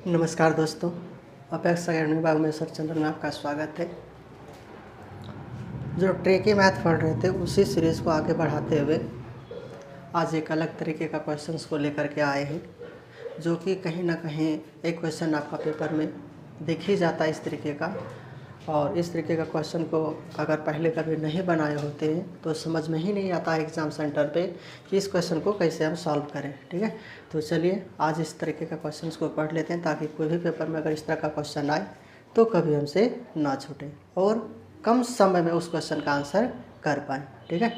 नमस्कार दोस्तों, apex academy बाग में सर चंद्र में आपका स्वागत है। जो ट्रिकी मैथ पढ़ रहे थे उसी सीरीज़ को आगे बढ़ाते हुए आज एक अलग तरीके का क्वेश्चंस को लेकर के आए हैं, जो कि कहीं ना कहीं एक क्वेश्चन आपका पेपर में दिख ही जाता है इस तरीके का। और इस तरीके का क्वेश्चन को अगर पहले कभी नहीं बनाए होते हैं तो समझ में ही नहीं आता एग्ज़ाम सेंटर पे कि इस क्वेश्चन को कैसे हम सॉल्व करें। ठीक है, तो चलिए आज इस तरीके का क्वेश्चन को पढ़ लेते हैं, ताकि कोई भी पेपर में अगर इस तरह का क्वेश्चन आए तो कभी हमसे ना छूटे और कम समय में उस क्वेश्चन का आंसर कर पाएँ। ठीक है,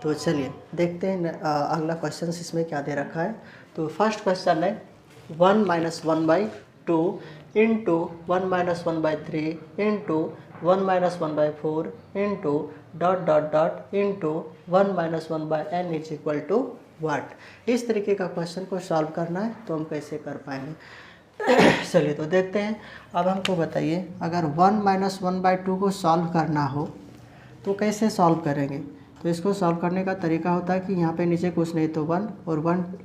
तो चलिए देखते हैं अगला क्वेश्चन इसमें क्या दे रखा है। तो फर्स्ट क्वेश्चन है 1 - 1/2 into 1 - 1/3 into 1 - 1/4 into dot into 1 - 1/n is equal to what. इस तरीके का क्वेश्चन को सॉल्व करना है तो हम कैसे कर पाएंगे। चलिए तो देखते हैं। अब हमको बताइए, अगर 1 - 1/2 को सॉल्व करना हो तो कैसे सॉल्व करेंगे। तो इसको सॉल्व करने का तरीका होता है कि यहाँ पे नीचे कुछ नहीं तो 1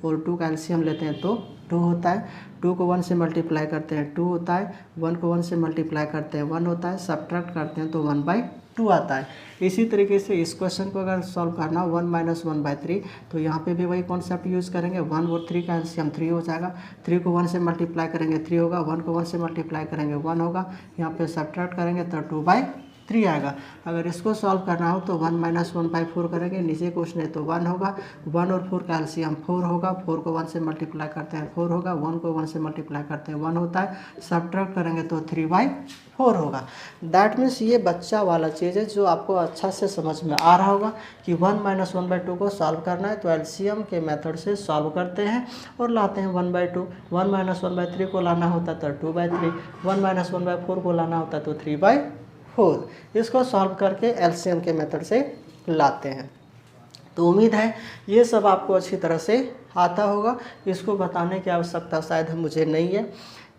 और 2 का एलसीएम लेते हैं तो 2 होता है। 2 को 1 से मल्टीप्लाई करते हैं 2 होता है, 1 को 1 से मल्टीप्लाई करते हैं 1 होता है, सब्ट्रैक्ट करते हैं तो 1/2 आता है। इसी तरीके से इस क्वेश्चन को अगर सॉल्व करना 1 - 1/3 तो यहाँ पे भी वही कॉन्सेप्ट यूज़ करेंगे। 1 और 3 का एलसीएम 3 हो जाएगा। 3 को 1 से मल्टीप्लाई करेंगे 3 होगा, 1 को 1 से मल्टीप्लाई करेंगे 1 होगा, यहाँ पे सब्ट्रैक्ट करेंगे तो 2/3 आएगा। अगर इसको सॉल्व करना हो तो 1 - 1/4 करेंगे, नीचे कुछ नहीं तो 1 होगा, 1 और 4 का एलसीएम 4 होगा, 4 को 1 से मल्टीप्लाई करते हैं 4 होगा, 1 को 1 से मल्टीप्लाई करते हैं 1 होता है, सब्ट्रैक्ट करेंगे तो 3/4 होगा। दैट मीन्स ये बच्चा वाला चीज़ है जो आपको अच्छा से समझ में आ रहा होगा कि 1 - 1/2 को सॉल्व करना है तो एलसीएम के मेथड से सॉल्व करते हैं और लाते हैं 1/2। 1 - 1/3 को लाना होता तो 2/3, 1 - 1/4 को लाना होता तो 3/4। इसको सॉल्व करके एलसीएम के मेथड से लाते हैं। तो उम्मीद है ये सब आपको अच्छी तरह से आता होगा। इसको बताने की आवश्यकता शायद मुझे नहीं है,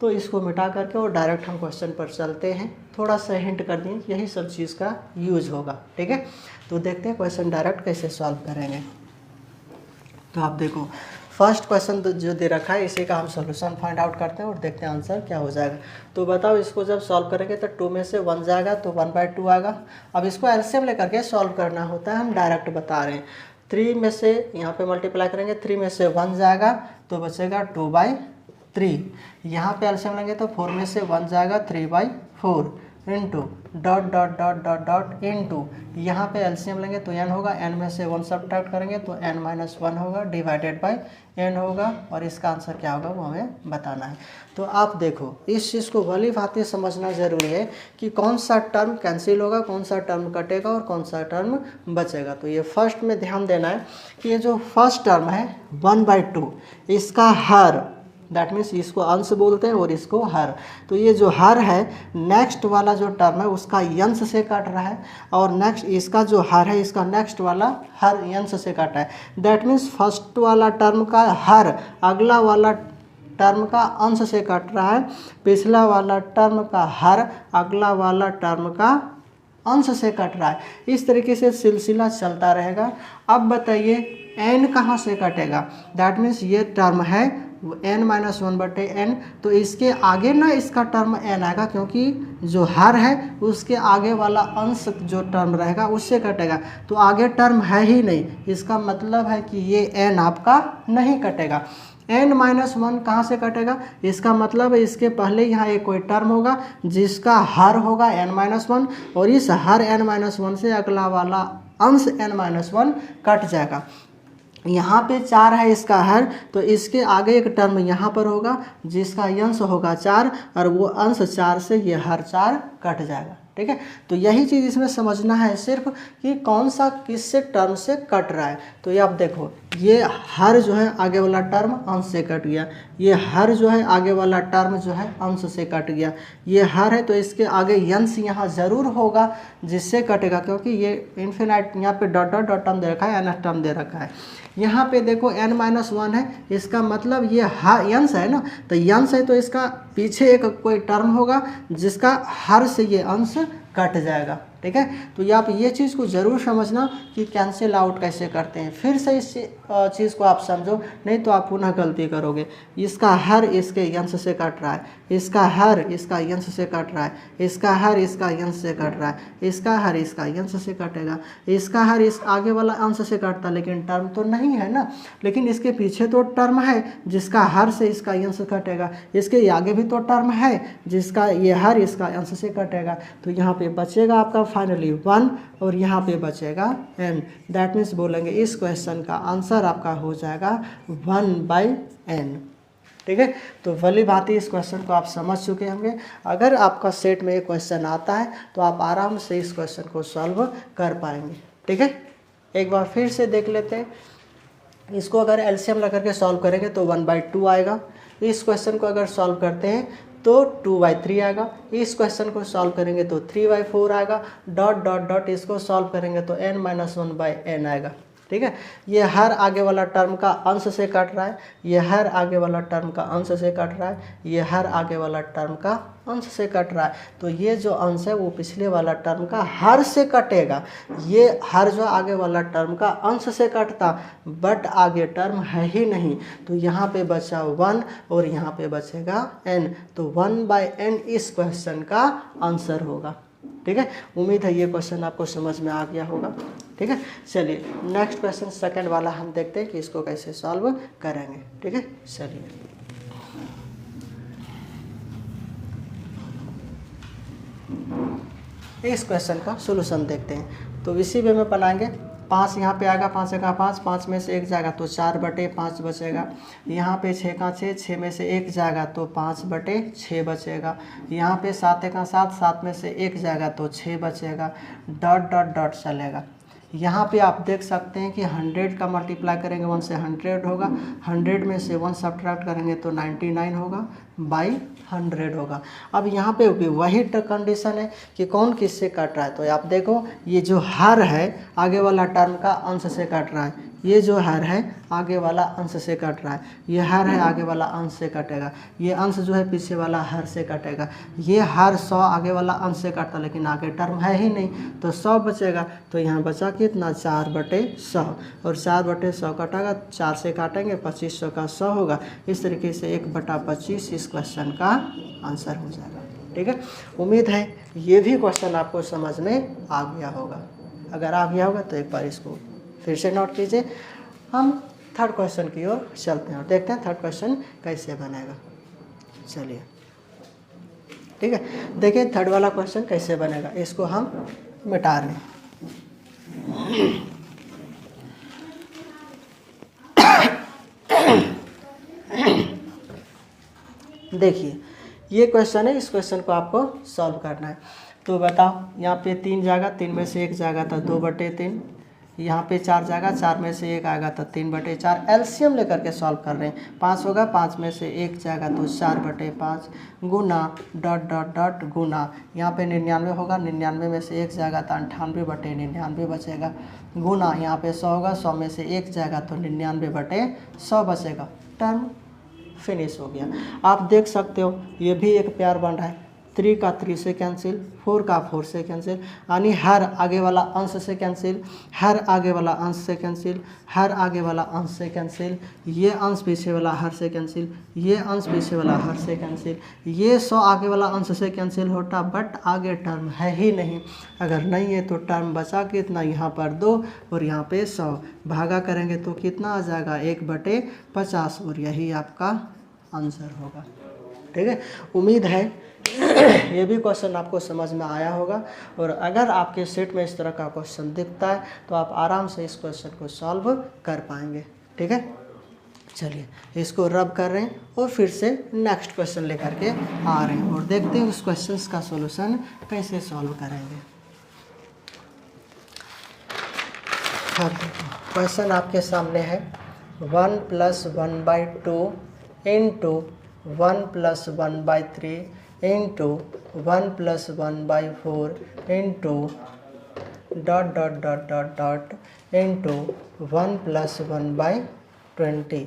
तो इसको मिटा करके और डायरेक्ट हम क्वेश्चन पर चलते हैं। थोड़ा सा हिंट कर दें, यही सब चीज़ का यूज होगा। ठीक है, तो देखते हैं क्वेश्चन डायरेक्ट कैसे सॉल्व करेंगे। तो आप देखो, फर्स्ट क्वेश्चन जो दे रखा है इसी का हम सॉल्यूशन फाइंड आउट करते हैं और देखते हैं आंसर क्या हो जाएगा। तो बताओ, इसको जब सॉल्व करेंगे तो 2 में से 1 जाएगा तो 1/2 आएगा। अब इसको एलसीएम लेकर के सॉल्व करना होता है, हम डायरेक्ट बता रहे हैं। 3 में से यहाँ पे मल्टीप्लाई करेंगे, 3 में से 1 जाएगा तो बचेगा 2/3। यहाँ पे एलसीएम लेंगे तो 4 में से 1 जाएगा 3/4 इंटू डॉट इंटू यहाँ पे एलसीएम लेंगे तो n होगा, n में से 1 सब्ट्रैक्ट करेंगे तो n - 1 होगा, डिवाइडेड बाय n होगा और इसका आंसर क्या होगा वो हमें बताना है। तो आप देखो, इस चीज़ को भली भांति समझना ज़रूरी है कि कौन सा टर्म कैंसिल होगा, कौन सा टर्म कटेगा और कौन सा टर्म बचेगा। तो ये फर्स्ट में ध्यान देना है कि ये जो फर्स्ट टर्म है 1/2, इसका हर, दैट मीन्स इसको अंश बोलते हैं और इसको हर। तो ये जो हर है, नेक्स्ट वाला जो टर्म है उसका यंश से कट रहा है और नेक्स्ट इसका जो हर है इसका नेक्स्ट वाला हर यंश से कटा है। दैट मीन्स फर्स्ट वाला टर्म का हर अगला वाला टर्म का अंश से कट रहा है, पिछला वाला टर्म का हर अगला वाला टर्म का अंश से कट रहा है। इस तरीके से सिलसिला चलता रहेगा। अब बताइए n कहाँ से कटेगा। दैट मीन्स ये टर्म है n - 1/n, तो इसके आगे ना इसका टर्म n आएगा, क्योंकि जो हर है उसके आगे वाला अंश जो टर्म रहेगा उससे कटेगा। तो आगे टर्म है ही नहीं, इसका मतलब है कि ये n आपका नहीं कटेगा। n - 1 कहाँ से कटेगा, इसका मतलब है इसके पहले यहाँ एक कोई टर्म होगा जिसका हर होगा n - 1 और इस हर n - 1 से अगला वाला अंश n - 1 कट जाएगा। यहाँ पे 4 है इसका हर, तो इसके आगे एक टर्म यहाँ पर होगा जिसका अंश होगा 4 और वो अंश 4 से ये हर 4 कट जाएगा। ठीक है, तो यही चीज़ इसमें समझना है सिर्फ कि कौन सा किससे टर्म से कट रहा है। तो ये आप देखो, ये हर जो है आगे वाला टर्म अंश से कट गया, ये हर जो है आगे वाला टर्म जो है अंश से कट गया। ये हर है तो इसके आगे अंश यहाँ ज़रूर होगा जिससे कटेगा, क्योंकि ये इन्फिनाइट यहाँ पे डॉट टर्म दे रखा है, एन टर्म दे रखा है। यहाँ पे देखो n - 1 है, इसका मतलब ये अंश है ना, तो अंश है तो इसका पीछे एक कोई टर्म होगा जिसका हर से ये अंश कट जाएगा। ठीक है। तो ये आप ये चीज़ को ज़रूर समझना कि कैंसिल आउट कैसे करते हैं, फिर से इस चीज़ को आप समझो, नहीं तो आप पुनः गलती करोगे। इसका हर इसके अंश से कट रहा है, इसका हर इसका अंश से कट रहा है, इसका हर इसका अंश से कट रहा है, इसका हर इसका अंश से कटेगा, इसका हर इस आगे वाला अंश से कटता, लेकिन टर्म तो नहीं है ना, लेकिन इसके पीछे तो टर्म है जिसका हर से इसका अंश कटेगा, इसके आगे भी तो टर्म है जिसका ये हर इसका अंश से कटेगा। तो यहाँ पे बचेगा आपका फाइनली 1 और यहाँ पे बचेगा n। दैट मीन्स बोलेंगे इस क्वेश्चन का आंसर आपका हो जाएगा 1/n। ठीक है। तो भली भांति इस क्वेश्चन को आप समझ चुके होंगे। अगर आपका सेट में ये क्वेश्चन आता है तो आप आराम से इस क्वेश्चन को सॉल्व कर पाएंगे। ठीक है, एक बार फिर से देख लेते हैं। इसको अगर एलसीएम लगा करके सॉल्व करेंगे तो 1/2 आएगा। इस क्वेश्चन को अगर सॉल्व करते हैं तो 2/3 आएगा। इस क्वेश्चन को सॉल्व करेंगे तो 3/4 आएगा। डॉट डॉट डॉट इसको सॉल्व करेंगे तो n-1/n आएगा। ठीक है, ये हर आगे वाला टर्म का अंश से कट रहा है, ये हर आगे वाला टर्म का अंश से कट रहा है, ये हर आगे वाला टर्म का अंश से कट रहा है। तो ये जो अंश है वो पिछले वाला टर्म का हर से कटेगा। ये हर जो आगे वाला टर्म का अंश से कटता, बट आगे टर्म है ही नहीं, तो यहाँ पे बचा 1 और यहाँ पे बचेगा n। तो 1/n इस क्वेश्चन का आंसर होगा। ठीक है, उम्मीद है ये क्वेश्चन आपको समझ में आ गया होगा। ठीक है, चलिए नेक्स्ट क्वेश्चन सेकंड वाला हम देखते हैं कि इसको कैसे सॉल्व करेंगे। ठीक है, चलिए इस क्वेश्चन का सॉल्यूशन देखते हैं। तो इसी वे में बनाएंगे। 5 यहाँ पे आएगा, 5 का 5, 5 में से 1 जाएगा तो 4/5 बचेगा। यहाँ पे 6 का 6, 6 में से 1 जाएगा तो 5/6 बचेगा। यहाँ पे 7 का 7, 7 में से 1 जाएगा तो 6 बचेगा। डॉट डॉट डॉट चलेगा। यहाँ पे आप देख सकते हैं कि 100 का मल्टीप्लाई करेंगे 1 से 100 होगा, 100 में से 1 सब्ट्रैक्ट करेंगे तो 99 होगा, बाई 100 होगा। अब यहाँ पे भी वही कंडीशन है कि कौन किससे कट रहा है। तो आप देखो, ये जो हर है आगे वाला टर्म का अंश से कट रहा है, ये जो हर है आगे वाला अंश से कट रहा है, ये हर है आगे वाला अंश से कटेगा, ये अंश जो है पीछे वाला हर से कटेगा, ये हर 100 आगे वाला अंश से कटता, लेकिन आगे टर्म है ही नहीं तो 100 बचेगा। तो यहाँ बचा कितना 4/100 और 4/100 कटेगा, 4 से काटेंगे 2500 का 100 होगा। इस तरीके से 1/25 इस क्वेश्चन का आंसर हो जाएगा। ठीक है, उम्मीद है ये भी क्वेश्चन आपको समझ में आ गया होगा। अगर आ गया होगा तो एक बार इसको फिर से नोट कीजिए। हम थर्ड क्वेश्चन की ओर चलते हैं और देखते हैं थर्ड क्वेश्चन कैसे बनेगा। चलिए ठीक है, देखिए थर्ड वाला क्वेश्चन कैसे बनेगा। इसको हम मिटा रहे हैं। देखिए ये क्वेश्चन है, इस क्वेश्चन को आपको सॉल्व करना है। तो बताओ, यहाँ पे 3 जाएगा, 3 में से 1 जाएगा तो 2/3, यहाँ पे 4 जाएगा, 4 में से 1 आएगा तो 3/4। एलसीएम लेकर के सॉल्व कर रहे हैं। 5 होगा, 5 में से 1 जाएगा तो 4/5 गुना डॉट डॉट डॉट गुना, यहाँ पे 99 होगा, 99 में से 1 जाएगा तो 98/99 बचेगा, गुना यहाँ पे 100 होगा, 100 में से 1 जाएगा तो 99/100 बचेगा। टर्म फिनिश हो गया। आप देख सकते हो ये भी एक पेयर बन रहा है, 3 का 3 से कैंसिल, 4 का 4 से कैंसिल, यानी हर आगे वाला अंश से कैंसिल, हर आगे वाला अंश से कैंसिल, हर आगे वाला अंश से कैंसिल, ये अंश पीछे वाला हर से कैंसिल, ये अंश पीछे वाला हर से कैंसिल, ये 100 आगे वाला अंश से कैंसिल होता, बट आगे टर्म है ही नहीं। अगर नहीं है तो टर्म बचा कितना, यहाँ पर 2 और यहाँ पे 100, भागा करेंगे तो कितना आ जाएगा 1/50 और यही आपका आंसर होगा। ठीक है, उम्मीद है ये भी क्वेश्चन आपको समझ में आया होगा। और अगर आपके सेट में इस तरह का क्वेश्चन दिखता है तो आप आराम से इस क्वेश्चन को सॉल्व कर पाएंगे। ठीक है, चलिए इसको रब कर रहे हैं और फिर से नेक्स्ट क्वेश्चन लेकर के आ रहे हैं और देखते हैं उस क्वेश्चन का सॉल्यूशन कैसे सॉल्व करेंगे। क्वेश्चन आपके सामने है 1 + 1/2 into 1 + 1/3 into 1 + 1/4 into dot dot dot dot dot into 1 + 1/20,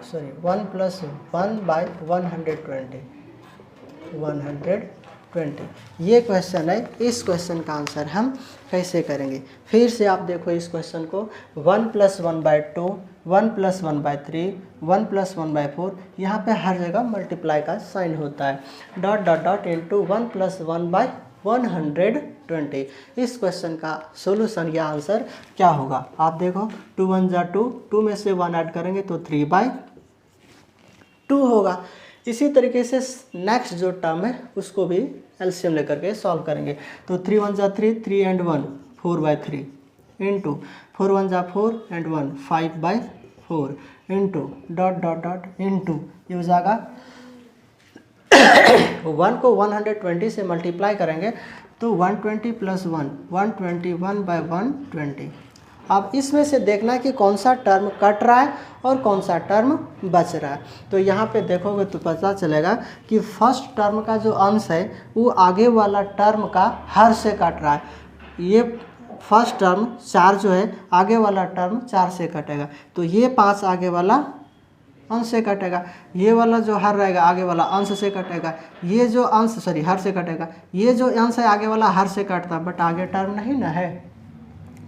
sorry 1 + 1/120, 20। ये क्वेश्चन है। इस क्वेश्चन का आंसर हम कैसे करेंगे? फिर से आप देखो इस क्वेश्चन को, 1 + 1/2, 1 + 1/3, 1 + 1/4, यहाँ पे हर जगह मल्टीप्लाई का साइन होता है, डॉट डॉट डॉट इंटू 1 + 1/120। इस क्वेश्चन का सोल्यूशन या आंसर क्या होगा? आप देखो, 2 × 1 = 2, 2 में से 1 ऐड करेंगे तो 3/2 होगा। इसी तरीके से नेक्स्ट जो टर्म है उसको भी एलसीएम लेकर के सॉल्व करेंगे। तो 3 × 1 = 3, 3 & 1 4/3, into 4 × 1 = 4 & 1 5/4, into dot dot dot into ये हो जाएगा 1 को 120 से मल्टीप्लाई करेंगे तो 120 + 1 121/120। अब इसमें से देखना कि कौन सा टर्म कट रहा है और कौन सा टर्म बच रहा है। तो यहाँ पे देखोगे तो पता चलेगा कि फर्स्ट टर्म का जो अंश है वो आगे वाला टर्म का हर से कट रहा है। ये फर्स्ट टर्म 4 जो है, आगे वाला टर्म 4 से कटेगा, तो ये 5 आगे वाला अंश से कटेगा। ये वाला जो हर रहेगा आगे वाला अंश से कटेगा। ये जो अंश हर से कटेगा। ये जो अंश है आगे वाला हर से कटता, बट आगे टर्म नहीं ना है।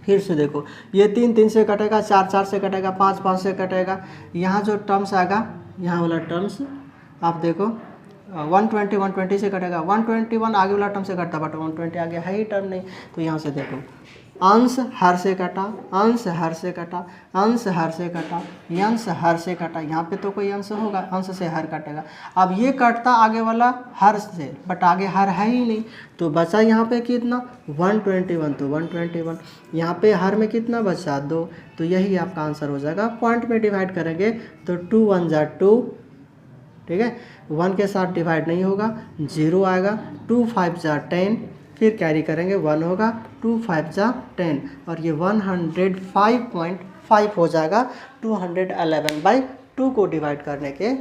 फिर से देखो, ये 3 3 से कटेगा, 4 4 से कटेगा, 5 5 से कटेगा। यहाँ जो टर्म्स आएगा, यहाँ वाला टर्म्स आप देखो 120 120 से कटेगा, 121 आगे वाला टर्म से कटता, बट 120 आगे है ही टर्म नहीं। तो यहाँ से देखो, अंश हर से कटा, अंश हर से कटा, अंश हर से कटा, अंश हर से कटा। यहाँ पे तो कोई अंश होगा, अंश से हर कटेगा। अब ये कटता आगे वाला हर से, बट आगे हर है ही नहीं, तो बचा यहाँ पे कितना 121, तो 121। यहाँ पे हर में कितना बचा 2, तो यही आपका आंसर हो जाएगा। पॉइंट में डिवाइड करेंगे तो 2 × 1 = 2, ठीक है, 1 के साथ डिवाइड नहीं होगा, 0 आएगा। 2 × 5 = 10, फिर कैरी करेंगे 1 होगा, 2 × 5 = 10, और ये 105.5 हो जाएगा। 211/2 को डिवाइड करने के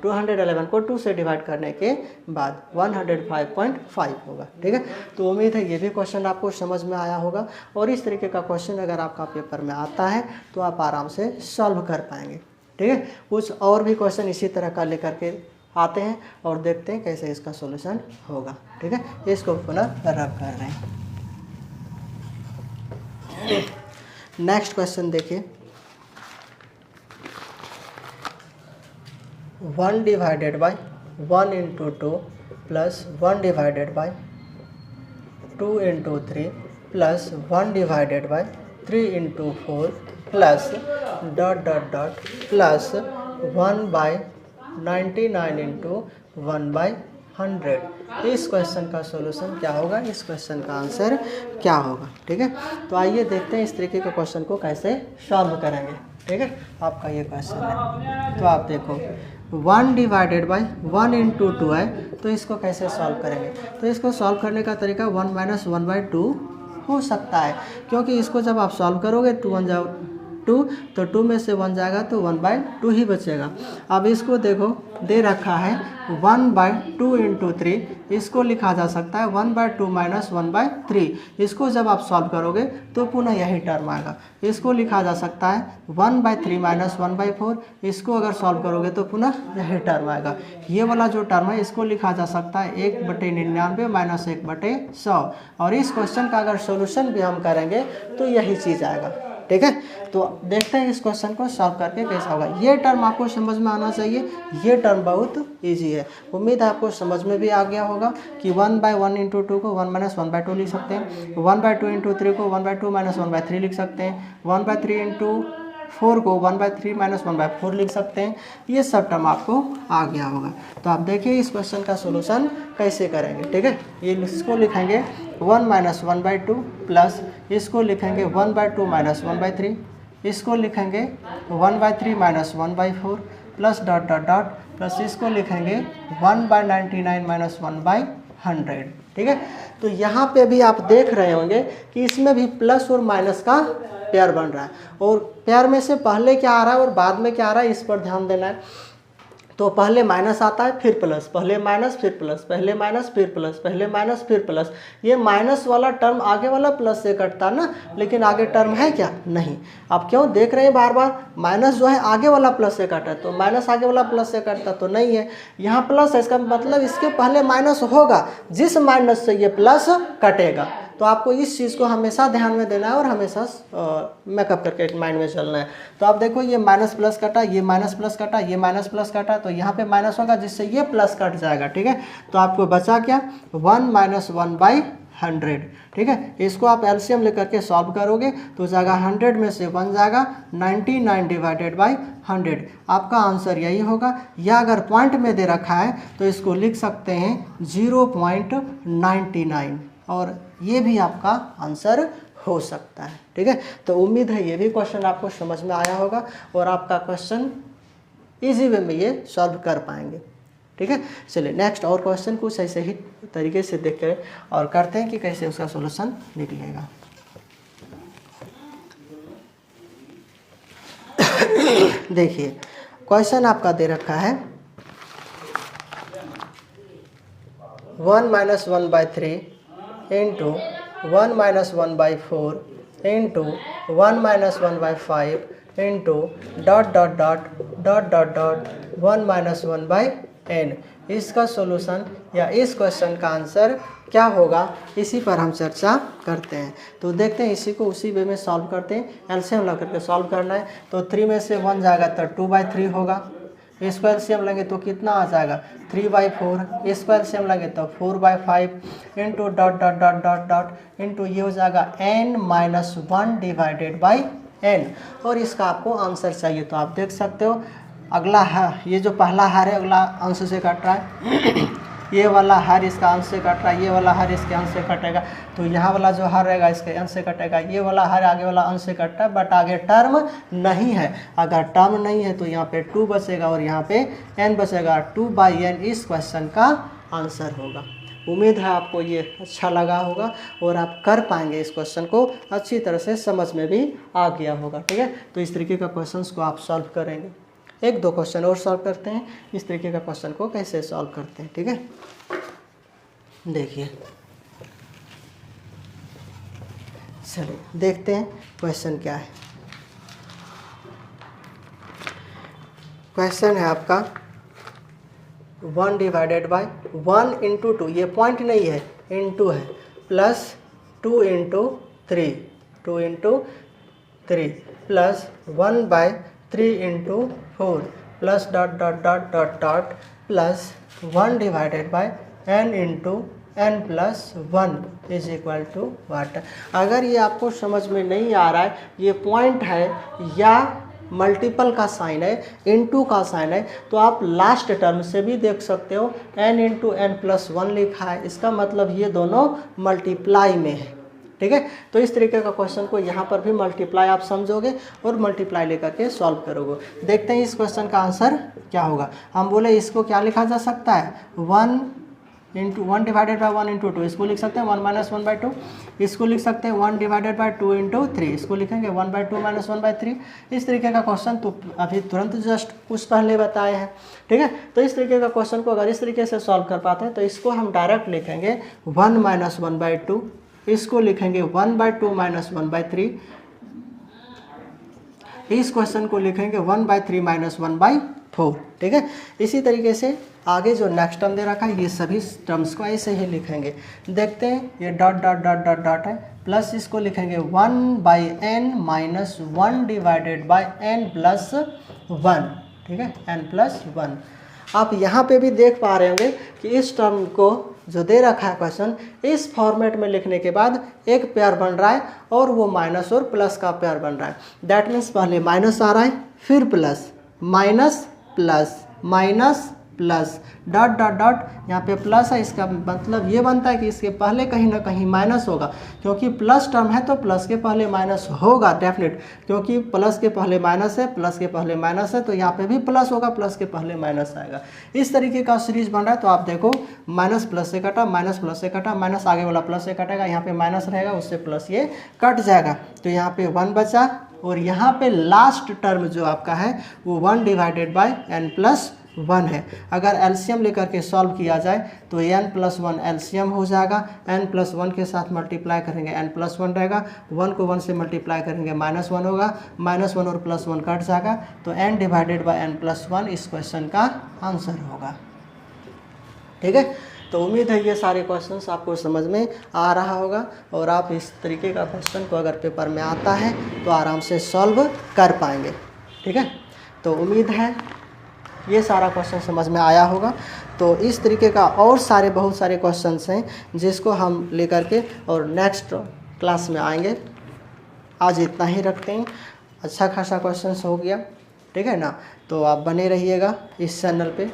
211 को 2 से डिवाइड करने के बाद 105.5 होगा, ठीक है। तो उम्मीद है ये भी क्वेश्चन आपको समझ में आया होगा, और इस तरीके का क्वेश्चन अगर आपका पेपर में आता है तो आप आराम से सॉल्व कर पाएंगे, ठीक है। कुछ और भी क्वेश्चन इसी तरह का लेकर के आते हैं और देखते हैं कैसे इसका सॉल्यूशन होगा, ठीक है। इसको पुनः रब कर रहे हैं। नेक्स्ट क्वेश्चन देखिए, 1 / 1 × 2 plus 1 / 2 × 3 plus 1 / 3 × 4 plus dot dot dot plus 1/99 × 1/100। इस क्वेश्चन का सॉल्यूशन क्या होगा? इस क्वेश्चन का आंसर क्या होगा, ठीक है। तो आइए देखते हैं इस तरीके के क्वेश्चन को कैसे सॉल्व करेंगे, ठीक है। आपका ये क्वेश्चन है, तो आप देखो 1 / 1 × 2 है, तो इसको कैसे सॉल्व करेंगे? तो इसको सॉल्व करने का तरीका 1 - 1/2 हो सकता है, क्योंकि इसको जब आप सॉल्व करोगे 2 × 1 = 2, तो 2 में से 1 जाएगा तो 1/2 ही बचेगा। अब इसको देखो, दे रखा है 1/2 × 3, इसको लिखा जा सकता है 1/2 - 1/3। इसको जब आप सॉल्व करोगे तो पुनः यही टर्म आएगा। इसको लिखा जा सकता है 1/3 - 1/4, इसको अगर सॉल्व करोगे तो पुनः यही टर्म आएगा। ये वाला जो टर्म है इसको लिखा जा सकता है 1/99 - 1/100, और इस क्वेश्चन का अगर सोल्यूशन भी हम करेंगे तो यही चीज़ आएगा, ठीक है। तो देखते हैं इस क्वेश्चन को सॉल्व करके कैसा होगा। ये टर्म आपको समझ में आना चाहिए, ये टर्म बहुत इजी है। उम्मीद है आपको समझ में भी आ गया होगा कि 1/1 × 2 को 1 - 1/2 लिख सकते हैं, 1/2 × 3 को 1/2 - 1/3 लिख सकते हैं, 1/3 × 4 को 1/3 - 1/4 लिख सकते हैं। ये सब टर्म आपको आ गया होगा। तो आप देखिए इस क्वेश्चन का सोल्यूशन कैसे करेंगे, ठीक है। ये इसको लिखेंगे 1 - 1/2 प्लस इसको लिखेंगे 1/2 - 1/3, इसको लिखेंगे 1/3 - 1/4 plus dot dot dot plus इसको लिखेंगे 1/99 - 1/100, ठीक है। तो यहाँ पे भी आप देख रहे होंगे कि इसमें भी प्लस और माइनस का पेयर बन रहा है, और पेयर में से पहले क्या आ रहा है और बाद में क्या आ रहा है, इस पर ध्यान देना है। तो पहले माइनस आता है फिर प्लस, पहले माइनस फिर प्लस, पहले माइनस फिर प्लस, पहले माइनस फिर प्लस। ये माइनस वाला टर्म आगे वाला प्लस से कटता ना, लेकिन आगे टर्म है क्या? नहीं। आप क्यों देख रहे हैं बार बार? माइनस जो है आगे वाला प्लस से कटा है, तो माइनस आगे वाला प्लस से कटता तो नहीं है। यहाँ प्लस है, इसका मतलब इसके पहले माइनस होगा, जिस माइनस से ये प्लस कटेगा। तो आपको इस चीज़ को हमेशा ध्यान में देना है और हमेशा मेकअप करके माइंड में चलना है। तो आप देखो ये माइनस प्लस कटा, ये माइनस प्लस कटा, ये माइनस प्लस कटा, तो यहाँ पे माइनस होगा जिससे ये प्लस कट जाएगा। ठीक है, तो आपको बचा क्या? 1 - 1/100। ठीक है, इसको आप एलसीएम लेकर के सॉल्व करोगे तो जाएगा 100 में से 1 जाएगा 99 / 100। आपका आंसर यही होगा। या अगर पॉइंट में दे रखा है तो इसको लिख सकते हैं 0.99 और ये भी आपका आंसर हो सकता है। ठीक है, तो उम्मीद है ये भी क्वेश्चन आपको समझ में आया होगा और आपका क्वेश्चन इजी वे में ये सॉल्व कर पाएंगे। ठीक है, चलिए नेक्स्ट और क्वेश्चन कुछ ऐसे ही तरीके से देख कर और करते हैं कि कैसे उसका सॉल्यूशन निकलेगा। देखिए क्वेश्चन आपका दे रखा है 1 - 1/3 into 1 - 1/4 into 1 - 1/5 into ... 1 - 1/n। इसका सॉल्यूशन या इस क्वेश्चन का आंसर क्या होगा, इसी पर हम चर्चा करते हैं। तो देखते हैं, इसी को उसी वे में सॉल्व करते हैं। एलसीएम लगा करके सॉल्व करना है। तो 3 में से 1 जाएगा तो 2/3 होगा। इसको एलसीएम लेंगे तो कितना आ जाएगा? 3/4। इसको एलसीएम लेंगे तो 4/5 इंटू ... इंटू ये हो जाएगा n - 1/n। और इसका आपको आंसर चाहिए तो आप देख सकते हो अगला है, ये जो पहला हार है अगला अंश से कट रहा है ये वाला हार इसका अंश से कट रहा है, ये वाला हार इसके अंश से कटेगा, तो यहाँ वाला जो हार रहेगा इसके अंश से कटेगा, ये वाला हार आगे वाला अंश से कटता है, बट आगे टर्म नहीं है। अगर टर्म नहीं है तो यहाँ पे 2 बचेगा और यहाँ पे n बचेगा। 2/n इस क्वेश्चन का आंसर होगा। उम्मीद है आपको ये अच्छा लगा होगा और आप कर पाएंगे, इस क्वेश्चन को अच्छी तरह से समझ में भी आ गया होगा। ठीक है, तो इस तरीके का क्वेश्चंस को आप सॉल्व करेंगे। 1-2 क्वेश्चन और सॉल्व करते हैं, इस तरीके का क्वेश्चन को कैसे सॉल्व करते हैं। ठीक है, देखिए चलिए देखते हैं क्वेश्चन क्या है। क्वेश्चन है आपका 1 / 1 × 2, ये पॉइंट नहीं है, इंटू है, plus 2 × 3 plus 1/3 × 4 plus ... plus 1 / n × n + 1 is equal to what. अगर ये आपको समझ में नहीं आ रहा है, ये पॉइंट है या मल्टीपल का साइन है, इनटू का साइन है, तो आप लास्ट टर्म से भी देख सकते हो n × n + 1 लिखा है, इसका मतलब ये दोनों मल्टीप्लाई में है। ठीक है, तो इस तरीके का क्वेश्चन को यहाँ पर भी मल्टीप्लाई आप समझोगे और मल्टीप्लाई लेकर के सॉल्व करोगे। देखते हैं इस क्वेश्चन का आंसर क्या होगा। हम बोले इसको क्या लिखा जा सकता है, 1 × 1 / 1 × 2, इसको लिख सकते हैं 1 - 1/2, इसको लिख सकते हैं 1 / 2 × 3, इसको लिखेंगे 1/2 - 1/3। इस तरीके का क्वेश्चन तो अभी तुरंत जस्ट कुछ पहले बताए हैं। ठीक है, तो इस तरीके का क्वेश्चन को अगर इस तरीके से सॉल्व कर पाते हैं तो इसको हम डायरेक्ट लिखेंगे 1 - 1/2, इसको लिखेंगे 1/2 - 1/3, इस क्वेश्चन को लिखेंगे 1/3 - 1/4। ठीक है, इसी तरीके से आगे जो नेक्स्ट टर्म दे रखा है ये सभी टर्म्स को ऐसे ही लिखेंगे। देखते हैं, ये ... है, प्लस इसको लिखेंगे 1/n - 1 / n + 1। ठीक है, n + 1। आप यहाँ पे भी देख पा रहे होंगे कि इस टर्म को जो दे रखा है क्वेश्चन, इस फॉर्मेट में लिखने के बाद एक पेयर बन रहा है और वो माइनस और प्लस का पेयर बन रहा है। दैट मीन्स पहले माइनस आ रहा है, फिर plus, minus plus, minus plus, ... यहाँ पे प्लस है, इसका मतलब ये बनता है कि इसके पहले कहीं ना कहीं माइनस होगा, क्योंकि प्लस टर्म है तो प्लस के पहले माइनस होगा डेफिनेट, क्योंकि प्लस के पहले माइनस है, प्लस के पहले माइनस है, तो यहाँ पे भी प्लस होगा, प्लस के पहले माइनस आएगा। इस तरीके का सीरीज बन रहा है। तो आप देखो माइनस प्लस से कटा, माइनस प्लस से कटा, माइनस आगे वाला प्लस से कटेगा, यहाँ पे माइनस रहेगा, उससे प्लस ये कट जाएगा, तो यहाँ पे 1 बचा और यहाँ पे लास्ट टर्म जो आपका है वो 1 / n + 1 है। अगर एलसीएम लेकर के सॉल्व किया जाए तो n+1 एलसीएम हो जाएगा, n+1 के साथ मल्टीप्लाई करेंगे n+1 रहेगा, 1 को 1 से मल्टीप्लाई करेंगे -1 होगा, -1 और +1 कट जाएगा, तो n/n+1 इस क्वेश्चन का आंसर होगा। ठीक है, तो उम्मीद है ये सारे क्वेश्चंस आपको समझ में आ रहा होगा और आप इस तरीके का क्वेश्चन को अगर पेपर में आता है तो आराम से सॉल्व कर पाएंगे। ठीक है, तो उम्मीद है ये सारा क्वेश्चन समझ में आया होगा। तो इस तरीके का और बहुत सारे क्वेश्चंस हैं जिसको हम लेकर के और नेक्स्ट क्लास में आएंगे। आज इतना ही रखते हैं, अच्छा खासा क्वेश्चंस हो गया। ठीक है ना, तो आप बने रहिएगा इस चैनल पे।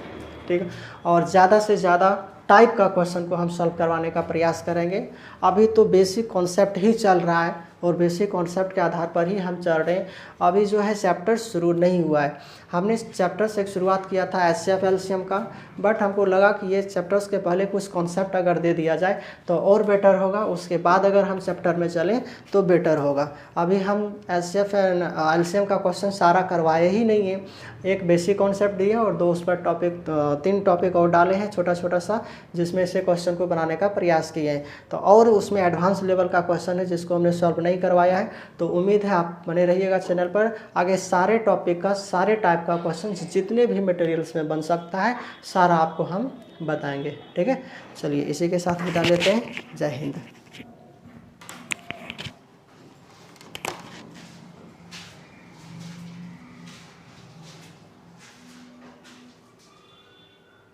ठीक है, और ज़्यादा से ज़्यादा टाइप का क्वेश्चन को हम सॉल्व करवाने का प्रयास करेंगे। अभी तो बेसिक कॉन्सेप्ट ही चल रहा है और बेसिक कॉन्सेप्ट के आधार पर ही हम चल रहे हैं। अभी जो है चैप्टर शुरू नहीं हुआ है। हमने चैप्टर से शुरुआत किया था एचसीएफ एलसीएम का, बट हमको लगा कि ये चैप्टर्स के पहले कुछ कॉन्सेप्ट अगर दे दिया जाए तो और बेटर होगा, उसके बाद अगर हम चैप्टर में चलें तो बेटर होगा। अभी हम एचसीएफ एलसीएम का क्वेश्चन सारा करवाए ही नहीं है। एक बेसिक कॉन्सेप्ट दिया और 2 उस पर टॉपिक 3 टॉपिक और डाले हैं छोटा छोटा सा, जिसमें से क्वेश्चन को बनाने का प्रयास किए हैं। तो और उसमें एडवांस लेवल का क्वेश्चन है जिसको हमने सॉल्व नहीं करवाया है। तो उम्मीद है आप बने रहिएगा चैनल पर। आगे सारे टॉपिक का, सारे टाइप का क्वेश्चन जितने भी मटेरियल्स में बन सकता है सारा आपको हम बताएंगे। ठीक है, चलिए इसी के साथ विदा लेते हैं। जय हिंद।